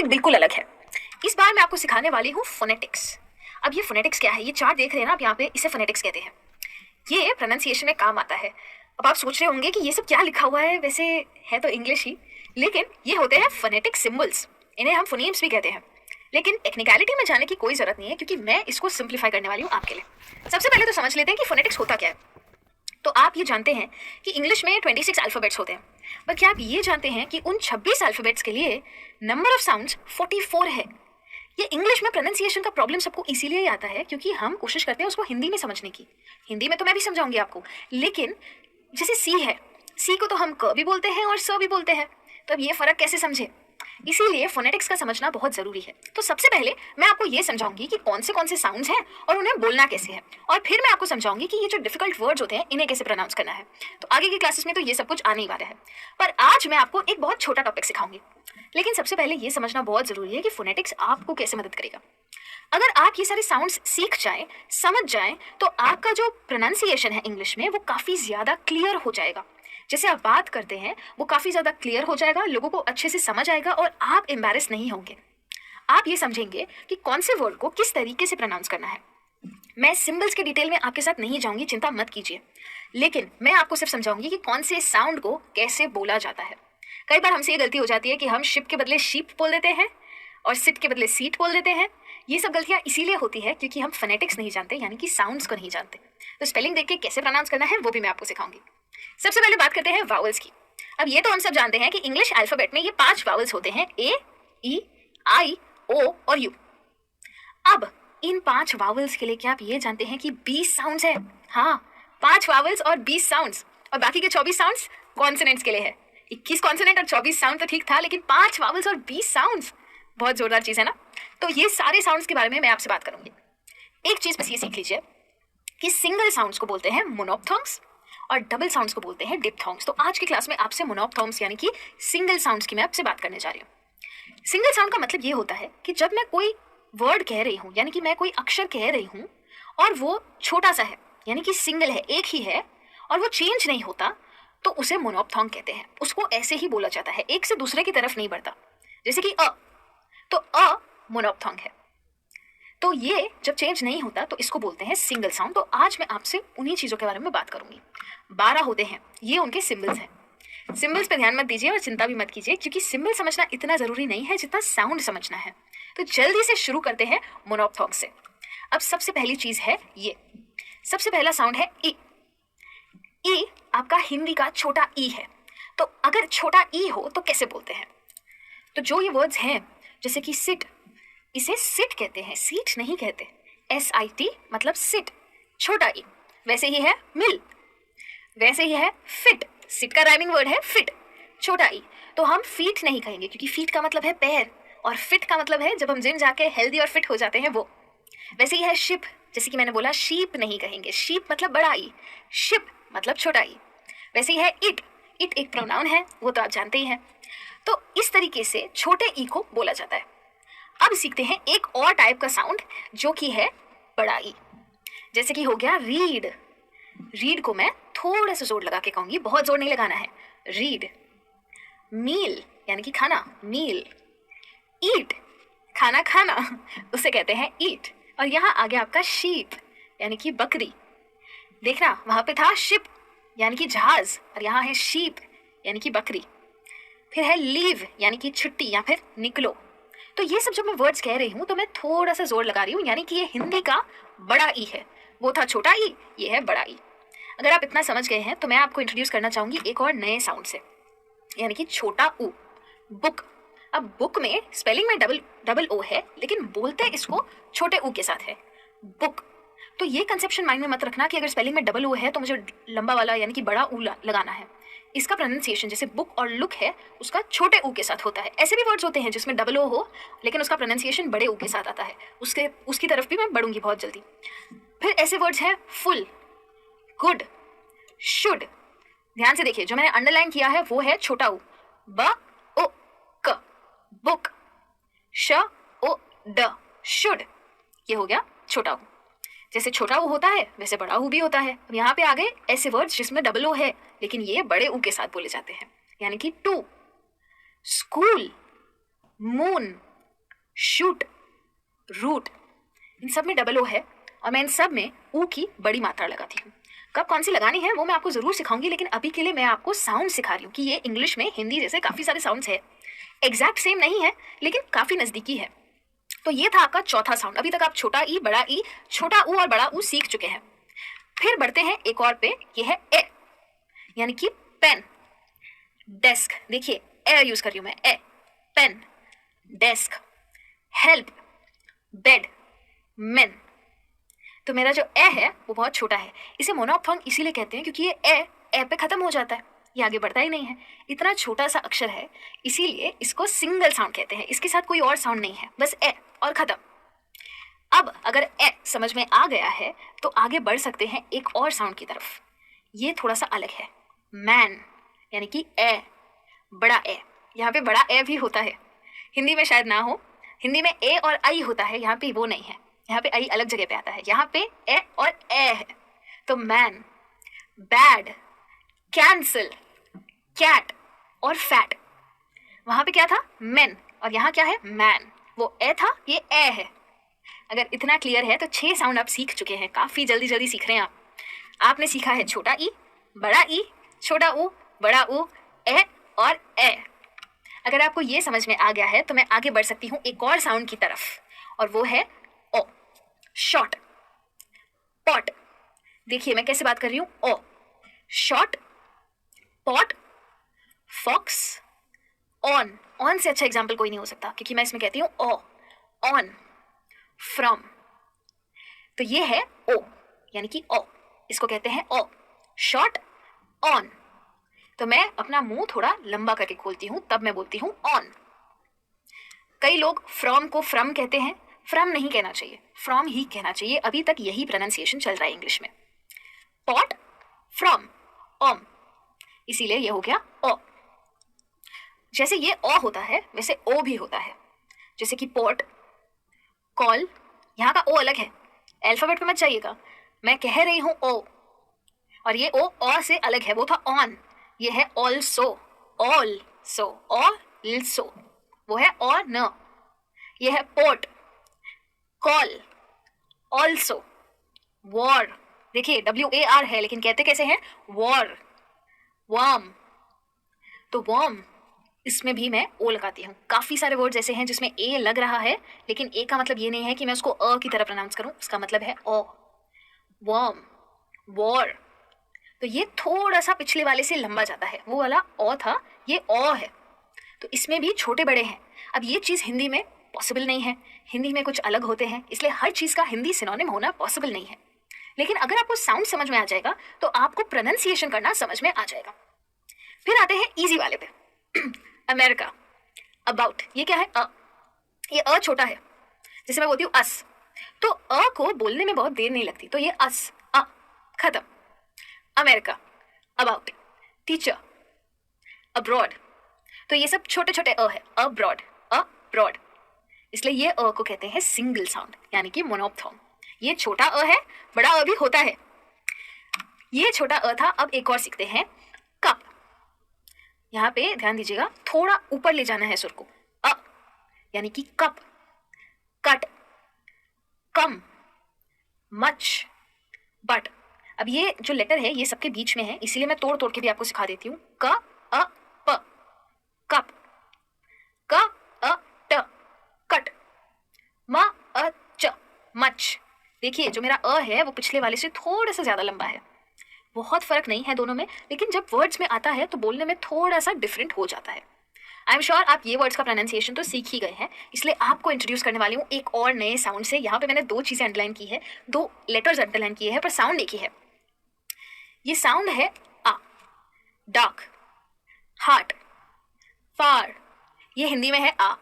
Topic बिल्कुल अलग है। इस बार मैं आपको सिखाने वाली हूँ फोनेटिक्स। अब ये फोनेटिक्स क्या है? ये चार्ट देख रहे हैं ना आप यहाँ पे, इसे फोनेटिक्स कहते हैं। ये प्रोनाउंसिएशन में काम आता है। अब आप सोच रहे होंगे कि ये सब क्या लिखा हुआ है, वैसे है तो इंग्लिश ही, लेकिन ये होते हैं फोनेटिक सिंबल्स। इन्हें हम फोनीम्स भी कहते हैं। लेकिन टेक्निकलिटी में जाने की कोई जरूरत नहीं है, क्योंकि मैं इसको सिंप्लीफाई करने वाली हूँ आपके लिए। सबसे पहले तो समझ लेते हैं कि फोनेटिक्स होता क्या है। तो आप ये जानते हैं कि इंग्लिश में 26 अल्फाबेट्स होते हैं, पर क्या आप ये जानते हैं कि उन 26 अल्फाबेट्स के लिए नंबर ऑफ साउंड्स 44 है। ये इंग्लिश में प्रोनाउंसिएशन का प्रॉब्लम सबको इसीलिए ही आता है क्योंकि हम कोशिश करते हैं उसको हिंदी में समझने की। हिंदी में तो मैं भी समझाऊंगी आपको, लेकिन जैसे सी है, सी को तो हम क भी बोलते हैं और स भी बोलते हैं, तो अब ये फर्क कैसे समझे? इसीलिए फोनेटिक्स का समझना बहुत जरूरी है। तो सबसे पहले मैं आपको ये समझाऊंगी कि कौन से साउंड्स हैं और उन्हें बोलना कैसे है, और फिर मैं आपको समझाऊंगी कि ये जो डिफिकल्ट वर्ड्स होते हैं इन्हें कैसे प्रोनाउंस करना है। तो आगे की क्लासेस में तो ये सब कुछ आने ही वाला है, पर आज मैं आपको एक बहुत छोटा टॉपिक सिखाऊंगी। लेकिन सबसे पहले ये समझना बहुत जरूरी है कि फोनेटिक्स आपको कैसे मदद करेगा। अगर आप ये सारे साउंड्स सीख जाएं, समझ जाएं, तो आपका जो प्रोनाउंसिएशन है इंग्लिश में वो काफ़ी ज़्यादा क्लियर हो जाएगा। जैसे आप बात करते हैं वो काफ़ी ज़्यादा क्लियर हो जाएगा, लोगों को अच्छे से समझ आएगा और आप एम्बैरेस नहीं होंगे। आप ये समझेंगे कि कौन से वर्ड को किस तरीके से प्रोनाउंस करना है। मैं सिंबल्स के डिटेल में आपके साथ नहीं जाऊंगी, चिंता मत कीजिए, लेकिन मैं आपको सिर्फ समझाऊंगी कि कौन से साउंड को कैसे बोला जाता है। कई बार हमसे ये गलती हो जाती है कि हम शिप के बदले शीप बोल देते हैं और सिट के बदले सीट बोल देते हैं। ये सब गलतियां इसीलिए होती है क्योंकि हम फोनेटिक्स नहीं जानते, यानी कि साउंड्स को नहीं जानते। तो स्पेलिंग देख के कैसे प्रोनाउंस करना है वो भी मैं आपको सिखाऊंगी। सबसे पहले बात करते हैं वावल्स की। अब ये तो हम सब जानते हैं कि इंग्लिश अल्फाबेट में ये 5 वावल्स होते हैं, ए, ई, आई, ओ और यू। अब इन 5 वावल्स के लिए क्या आप ये जानते हैं कि 20 साउंड्स है? हाँ, 5 वावल्स और 20 साउंड्स, और बाकी के 24 साउंड्स कॉन्सोनेंट्स के लिए है। 21 कॉन्सोनेंट और 24 साउंड तो ठीक था, लेकिन 5 वावल्स और 20 साउंड्स, बहुत जोरदार चीज है ना। तो ये सारे साउंड्स के बारे में मैं आपसे बात करूंगी। एक चीज बस ये सीख लीजिए कि सिंगल साउंड्स को बोलते हैं मोनोप्थोंग्स और डबल साउंड्स को बोलते हैं डिप्थोंग्स। तो आज की क्लास में आपसे मोनोप्थोंग्स यानी कि सिंगल साउंड्स की मैं आपसे बात करने जा रही हूँ। सिंगल साउंड का मतलब ये होता है कि जब मैं कोई वर्ड कह रही हूँ, यानी कि मैं कोई अक्षर कह रही हूँ और वो छोटा सा है, यानी कि सिंगल है, एक ही है, और वो चेंज नहीं होता, तो उसे मोनोप्थोंग कहते हैं। उसको ऐसे ही बोला जाता है, एक से दूसरे की तरफ नहीं बढ़ता। जैसे कि तो अ मोनोप्थोंग है। तो ये जब चेंज नहीं होता तो इसको बोलते हैं सिंगल साउंड। तो आज मैं आपसे उन्हीं चीजों के बारे में बात करूंगी। 12 होते हैं, ये उनके सिंबल्स हैं। सिंबल्स पे ध्यान मत दीजिए और चिंता भी मत कीजिए, क्योंकि सिंबल समझना इतना जरूरी नहीं है जितना साउंड समझना है। तो जल्दी से शुरू करते हैं मोनोप्थोंग से। अब सबसे पहली चीज है ये, सबसे पहला साउंड है ई। ई आपका हिंदी का छोटा ई है। तो अगर छोटा ई हो तो कैसे बोलते हैं? तो जो ये वर्ड्स हैं, जैसे कि सिट, इसे सिट कहते हैं, सीट नहीं कहते। SIT मतलब सिट, छोटा ई। वैसे ही है मिल, वैसे ही है फिट, सिट का राइमिंग वर्ड है फिट, छोटा ई। तो हम फीट नहीं कहेंगे, क्योंकि फीट का मतलब है पैर, और फिट का मतलब है जब हम जिम जाके हेल्दी और फिट हो जाते हैं वो। वैसे ही है शिप, जैसे कि मैंने बोला शीप नहीं कहेंगे, शीप मतलब बड़ा ई, शिप मतलब छोटा ई। वैसे ही है इट, इट एक प्रोनाउन है, वो तो आप जानते ही हैं। तो इस तरीके से छोटे ई को बोला जाता है। अब सीखते हैं एक और टाइप का साउंड जो कि है बड़ा ई। जैसे कि हो गया रीड। रीड को मैं थोड़ा सा जोर लगा के कहूंगी, बहुत जोर नहीं लगाना है, रीड। मील यानी कि खाना, मील। ईट खाना खाना, उसे कहते हैं ईट। और यहाँ आ गया आपका शीप यानी कि बकरी। देखना वहां पे था शिप यानी कि जहाज, और यहाँ है शीप यानी कि बकरी। फिर है लीव यानी कि छुट्टी या फिर निकलो। तो ये सब जब मैं वर्ड्स कह रही हूँ तो मैं थोड़ा सा जोर लगा रही हूँ, यानी कि ये हिंदी का बड़ा ई है, वो था छोटा ई, ये है बड़ा ई। अगर आप इतना समझ गए हैं तो मैं आपको इंट्रोड्यूस करना चाहूंगी एक और नए साउंड से, यानी कि छोटा ऊ, बुक। अब बुक में स्पेलिंग में डबल ओ है, लेकिन बोलते इसको छोटे ऊ के साथ है, बुक। तो ये कंसेप्शन माइंड में मत रखना कि अगर स्पेलिंग में डबल ओ है तो मुझे लंबा वाला यानी कि बड़ा ऊ लगाना है। इसका प्रोनाउंसिएशन जैसे बुक और लुक है, उसका छोटे ऊ के साथ होता है। ऐसे भी वर्ड्स होते हैं जिसमें डबल ओ हो, लेकिन उसका प्रोनाउंसिएशन बड़े ऊ के साथ आता है। उसकी तरफ भी मैं बढ़ूंगी बहुत जल्दी। फिर ऐसे वर्ड्स हैं फुल, गुड, शुड। ध्यान से देखिए, जो मैंने अंडरलाइन किया है वो है छोटा ऊ, ब ओ क, बुक। श ओ ड, शुड, ये हो गया छोटा ऊ। जैसे छोटा ऊ होता है वैसे बड़ा ऊ भी होता है। अब यहाँ पे आ गए ऐसे वर्ड्स जिसमें डबल ओ है, लेकिन ये बड़े ऊ के साथ बोले जाते हैं, यानी कि too, school, moon, shoot, root, इन सब में डबल ओ है और मैं इन सब में ऊ की बड़ी मात्रा लगाती हूँ। कब कौन सी लगानी है वो मैं आपको ज़रूर सिखाऊंगी, लेकिन अभी के लिए मैं आपको साउंड सिखा रही हूँ कि ये इंग्लिश में हिंदी जैसे काफ़ी सारे साउंड्स है। एग्जैक्ट सेम नहीं है लेकिन काफ़ी नज़दीकी है। तो ये था आपका चौथा साउंड। अभी तक आप छोटा ई, बड़ा ई, छोटा ऊ और बड़ा ऊ सीख चुके हैं। फिर बढ़ते हैं एक और पे, ये है ए, यानी कि पेन, डेस्क। देखिए ए यूज कर रही हूँ मैं, E, pen, desk, help, bed, men. तो मेरा जो ए है वो बहुत छोटा है। इसे मोनोऑप्थॉन्ग इसीलिए कहते हैं क्योंकि ये ए पे खत्म हो जाता है, ये आगे बढ़ता ही नहीं है। इतना छोटा सा अक्षर है इसीलिए इसको सिंगल साउंड कहते हैं। इसके साथ कोई और साउंड नहीं है, बस ए और खत्म। अब अगर ए समझ में आ गया है तो आगे बढ़ सकते हैं एक और साउंड की तरफ। ये थोड़ा सा अलग है, मैन, यानी कि ए, बड़ा ए। यहाँ पे बड़ा ए भी होता है, हिंदी में शायद ना हो। हिंदी में ए और आई होता है, यहाँ पे वो नहीं है। यहाँ पे आई अलग जगह पे आता है, यहाँ पे ए और ए है। तो मैन, बैड, कैंसिल, कैट और फैट। वहां पे क्या था, मेन, और यहाँ क्या है, मैन। वो ए था, ये ए है। अगर इतना क्लियर है तो 6 साउंड आप सीख चुके हैं। काफी जल्दी जल्दी सीख रहे हैं आप। आपने सीखा है छोटा ई, बड़ा ई, छोटा ऊ, बड़ा ऊ, ए और ए। अगर आपको ये समझ में आ गया है तो मैं आगे बढ़ सकती हूँ एक और साउंड की तरफ, और वो है ओ, शॉर्ट, पॉट। देखिए मैं कैसे बात कर रही हूँ, O, short, pot, fox, on. On से अच्छा एग्जाम्पल कोई नहीं हो सकता क्योंकि मैं इसमें कहती हूँ ओ, ऑन, फ्रॉम। तो ये है ओ, यानी कि ओ, इसको कहते हैं ओ, शॉर्ट, ऑन। तो मैं अपना मुंह थोड़ा लंबा करके खोलती हूं, तब मैं बोलती हूं ऑन। कई लोग फ्रॉम को फ्रम कहते हैं, फ्रम नहीं कहना चाहिए, फ्रॉम ही कहना चाहिए। अभी तक यही प्रोनाउंसिएशन चल रहा है इंग्लिश में। पॉट, फ्रॉम, ऑम, इसीलिए ये हो गया ओ। जैसे ये ओ होता है वैसे ओ भी होता है, जैसे कि पोर्ट, कॉल। यहाँ का ओ अलग है, अल्फाबेट पे मत जाइएगा, मैं कह रही हूं ओ, और ये ओ से अलग है, वो था ऑन, ये है ऑल्सो, ऑल्सो, ऑल्सो, वो है और न। ये है पोर्ट, कॉल, ऑल्सो, वॉर। देखिए WAR है लेकिन कहते कैसे हैं, वॉर, वार्म। तो वार्म, इसमें भी मैं ओ लगाती हूँ। काफी सारे वर्ड्स ऐसे हैं जिसमें ए लग रहा है लेकिन ए का मतलब ये नहीं है कि मैं उसको अ की तरह प्रोनाउंस करूँ, उसका मतलब है ओ। Warm, war. तो ये थोड़ा सा पिछले वाले से लंबा जाता है, वो वाला ओ था, ये ओ है। तो इसमें भी छोटे बड़े हैं। अब ये चीज़ हिंदी में पॉसिबल नहीं है, हिंदी में कुछ अलग होते हैं, इसलिए हर चीज़ का हिंदी सिनोनिम होना पॉसिबल नहीं है। लेकिन अगर आपको साउंड समझ में आ जाएगा तो आपको प्रोनाउंसिएशन करना समझ में आ जाएगा। फिर आते हैं इजी वाले पे। अमेरिका, अबाउट, ये क्या है, अ। ये अ छोटा है, जैसे मैं बोलती हूँ अस, तो अ को बोलने में बहुत देर नहीं लगती, तो ये अस, अ, खत्म। America, about, teacher, abroad. तो ये सब छोटे छोटे अ है, अब्रॉड, अब्रॉड। इसलिए ये अ को कहते हैं सिंगल साउंड, यानी कि मोनोऑप्थॉन्ग। ये छोटा अ है, बड़ा अ भी होता है। ये छोटा अ था। अब एक और सीखते हैं, कप। यहाँ पे ध्यान दीजिएगा, थोड़ा ऊपर ले जाना है सुर को, अ, यानी कि cup, cut, come, much, but. अब ये जो लेटर है ये सबके बीच में है, इसीलिए मैं तोड़ तोड़ के भी आपको सिखा देती हूँ। क, अ, प, कप, क, अ, ट, कट, म, अ, च, मच। देखिए जो मेरा अ है वो पिछले वाले से थोड़ा सा ज्यादा लंबा है। बहुत फर्क नहीं है दोनों में, लेकिन जब वर्ड्स में आता है तो बोलने में थोड़ा सा डिफरेंट हो जाता है। आई एम श्योर आप ये वर्ड्स का प्रोनाउंसिएशन तो सीख ही गए हैं, इसलिए आपको इंट्रोड्यूस करने वाली हूँ एक और नए साउंड से। यहाँ पे मैंने 2 चीजें अंडरलाइन की है, 2 लेटर्स अंडरलाइन किए हैं, पर साउंड एक ही है। ये साउंड है आ, डार्क, हार्ट, फार। ये हिंदी में है आ।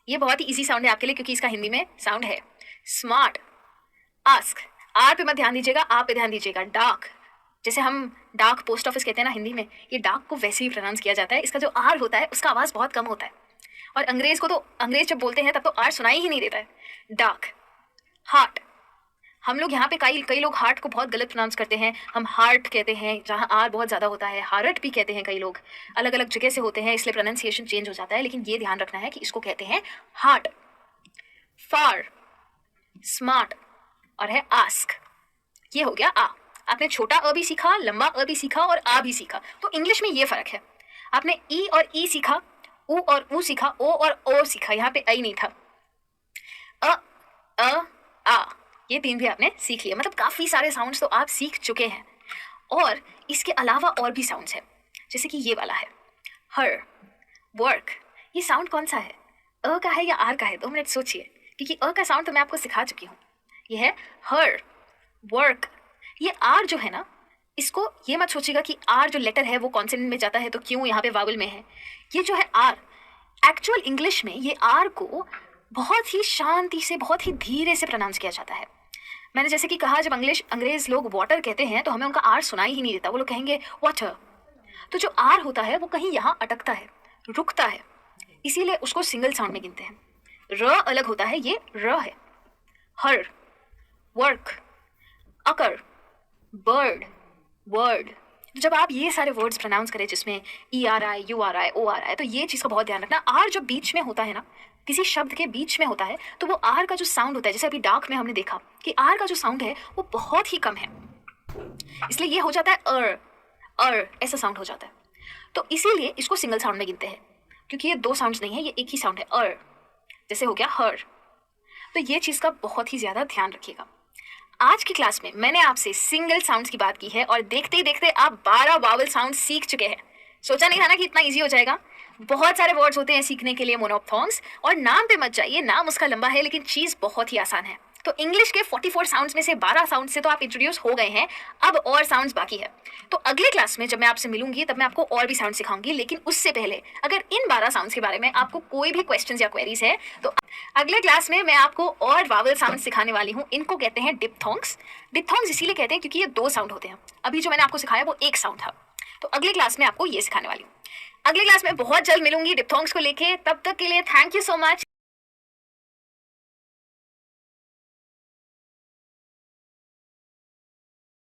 ये बहुत ही इजी साउंड है आपके लिए क्योंकि इसका हिंदी में साउंड है। स्मार्ट, आस्क, आर पे मत ध्यान दीजिएगा, आ पे ध्यान दीजिएगा। डार्क, जैसे हम डाक पोस्ट ऑफिस कहते हैं ना हिंदी में, ये डाक को वैसे ही प्रोनाउंस किया जाता है। इसका जो आर होता है उसका आवाज़ बहुत कम होता है, और अंग्रेज को तो अंग्रेज जब बोलते हैं तब तो आर सुनाई ही नहीं देता है। Dark, heart. हम लोग यहाँ पे कई लोग हार्ट को बहुत गलत प्रोनाउंस करते हैं, हम हार्ट कहते हैं जहाँ आर बहुत ज़्यादा होता है। हार्ट भी कहते हैं कई लोग, अलग अलग जगह से होते हैं इसलिए प्रोनाउंसिएशन चेंज हो जाता है, लेकिन ये ध्यान रखना है कि इसको कहते हैं हार्ट। फार, स्मार्ट और है आस्क। ये हो गया आ। आपने छोटा अ भी सीखा, लंबा अ भी सीखा और आ भी सीखा। तो इंग्लिश में ये फर्क है, आपने ई और ई सीखा, ऊ और ऊ सीखा, ओ और ओ सीखा, यहाँ पे आई नहीं था। अ अ आ, ये तीन भी आपने सीख लिया, मतलब काफी सारे साउंड्स तो आप सीख चुके हैं। और इसके अलावा और भी साउंड्स हैं, जैसे कि ये वाला है हर, वर्क। ये साउंड कौन सा है, अ का है या आर का है? 2 मिनट सोचिए, क्योंकि अ का साउंड तो मैं आपको सिखा चुकी हूँ। ये है हर, वर्क। ये आर जो है ना, इसको ये मत सोचिएगा कि आर जो लेटर है वो कॉन्सोनेंट में जाता है तो क्यों यहाँ पे वावल में है। ये जो है आर, एक्चुअल इंग्लिश में ये आर को बहुत ही शांति से, बहुत ही धीरे से प्रोनाउंस किया जाता है। मैंने जैसे कि कहा, जब अंग्रेज लोग वाटर कहते हैं तो हमें उनका आर सुनाई ही नहीं देता, वो लोग कहेंगे वाटर। तो जो आर होता है वो कहीं यहाँ अटकता है, रुकता है, इसीलिए उसको सिंगल साउंड में गिनते हैं। र अलग होता है, ये र है। हर, वर्क, अकर, बर्ड, वर्ड। जब आप ये सारे वर्ड्स प्रोनाउंस करें जिसमें ई आ रहा है, यू आ रहा है, ओ आ रहा है, तो ये चीज़ का बहुत ध्यान रखना। आर जब बीच में होता है ना, किसी शब्द के बीच में होता है, तो वो आर का जो साउंड होता है, जैसे अभी डार्क में हमने देखा कि आर का जो साउंड है वो बहुत ही कम है, इसलिए ये हो जाता है ऐसा साउंड हो जाता है। तो इसीलिए इसको सिंगल साउंड में गिनते हैं, क्योंकि ये 2 साउंड्स नहीं है, ये एक ही साउंड है, जैसे हो गया हर। तो ये चीज़ का बहुत ही ज़्यादा ध्यान रखिएगा। आज की क्लास में मैंने आपसे सिंगल साउंड्स की बात की है और देखते ही देखते आप 12 वावल साउंड सीख चुके हैं। सोचा नहीं था ना कि इतना इजी हो जाएगा। बहुत सारे वर्ड्स होते हैं सीखने के लिए मोनोप्थॉन्ग्स, और नाम पे मत जाइए, नाम उसका लंबा है लेकिन चीज़ बहुत ही आसान है। तो इंग्लिश के 44 साउंड्स में से 12 साउंड से तो आप इंट्रोड्यूस हो गए हैं, अब और साउंड्स बाकी है। तो अगले क्लास में जब मैं आपसे मिलूंगी तब मैं आपको और भी साउंड सिखाऊंगी, लेकिन उससे पहले अगर इन 12 साउंड्स के बारे में आपको कोई भी क्वेश्चंस या क्वेरीज है तो अगले क्लास में मैं आपको और वावल साउंड सिखाने वाली हूँ। इनको कहते हैं डिप्थोंग्स। डिप्थोंग्स इसीलिए कहते हैं क्योंकि ये 2 साउंड होते हैं। अभी जो मैंने आपको सिखाया वो 1 साउंड था। तो अगले क्लास में आपको ये सिखाने वाली हूँ। अगले क्लास में बहुत जल्द मिलूंगी डिप्थोंग्स को लेके। तब तक के लिए थैंक यू सो मच।